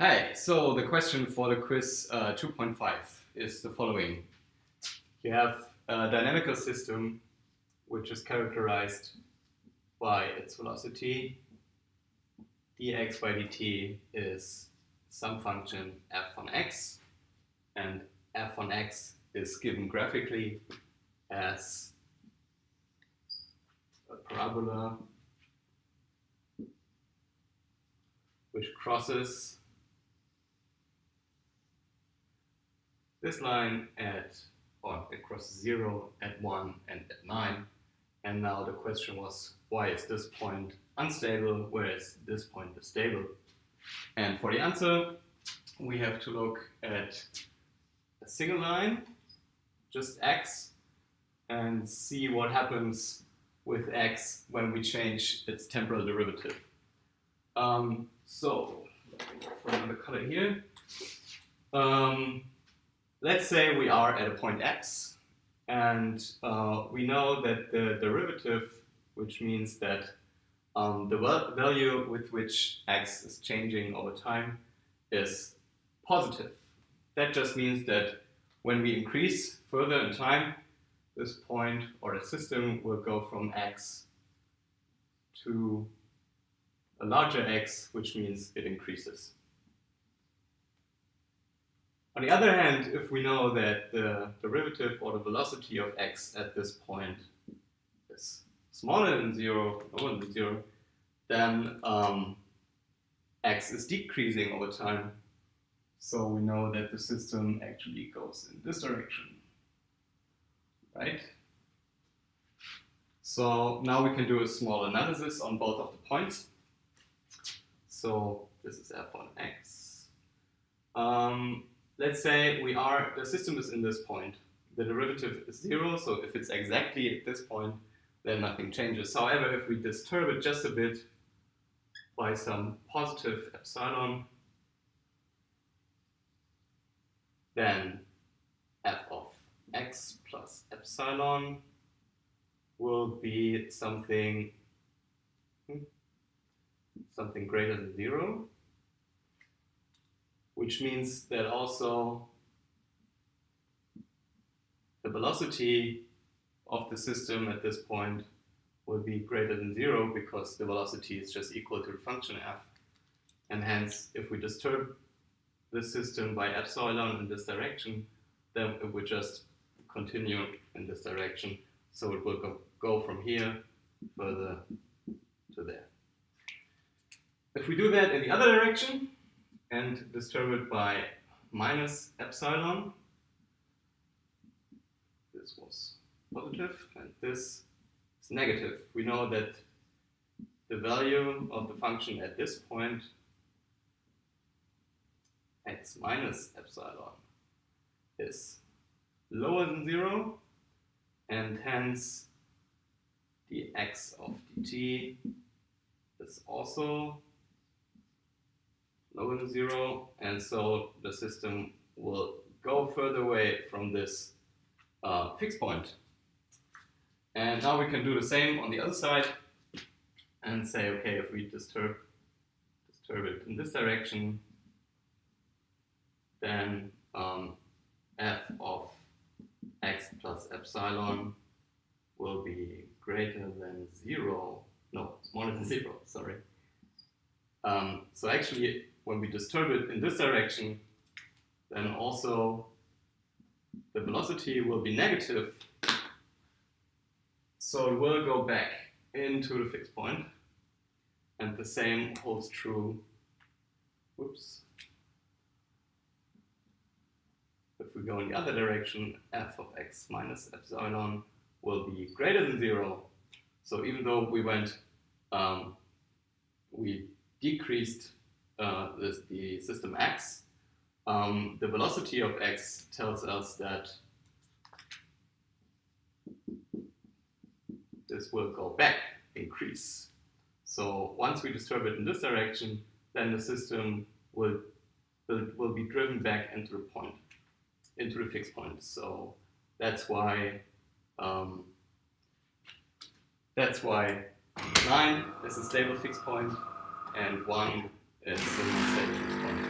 Hi, so the question for the quiz 2.5 is the following. You have a dynamical system which is characterized by its velocity. dx by dt is some function f on x, and f on x is given graphically as a parabola which crosses this line it crosses 0 at 1 and at 9. And now the question was, why is this point unstable, whereas this point is stable? And for the answer, we have to look at a single line, just x, and see what happens with x when we change its temporal derivative. So, for another color here. Let's say we are at a point x, and we know that the derivative, which means that the value with which x is changing over time is positive. That just means that when we increase further in time, this point or the system will go from x to a larger x, which means it increases. On the other hand, if we know that the derivative or the velocity of x at this point is smaller than 0, lower than 0, then x is decreasing over time. So we know that the system actually goes in this direction, right? So now we can do a small analysis on both of the points. So this is f on x. Let's say the system is in this point. The derivative is 0, so if it's exactly at this point, then nothing changes. However, if we disturb it just a bit by some positive epsilon, then f of x plus epsilon will be something greater than 0. Which means that also the velocity of the system at this point will be greater than 0 because the velocity is just equal to the function f. And hence, if we disturb the system by epsilon in this direction, then it would just continue in this direction. So it will go from here further to there. If we do that in the other direction, and disturb it by minus epsilon. This was positive, and this is negative. We know that the value of the function at this point, x minus epsilon, is lower than 0, and hence the x of dt is also lower than 0, and so the system will go further away from this fixed point. And now we can do the same on the other side and say, okay, if we disturb it in this direction, then f of x plus epsilon will be greater than 0, no, smaller than 0, sorry. So actually, when we disturb it in this direction, then also the velocity will be negative. So it will go back into the fixed point. And the same holds true, if we go in the other direction, f of x minus epsilon will be greater than 0. So even though we decreased the system x, the velocity of x tells us that this will go back, increase. So once we disturb it in this direction, then the system will be driven back into the fixed point. So that's why 9 is a stable fixed point and 1 is a non-stable fixed point.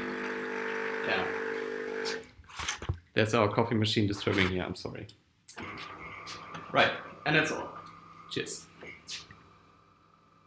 Yeah. That's our coffee machine disturbing here, I'm sorry. Right, and that's all. Cheers.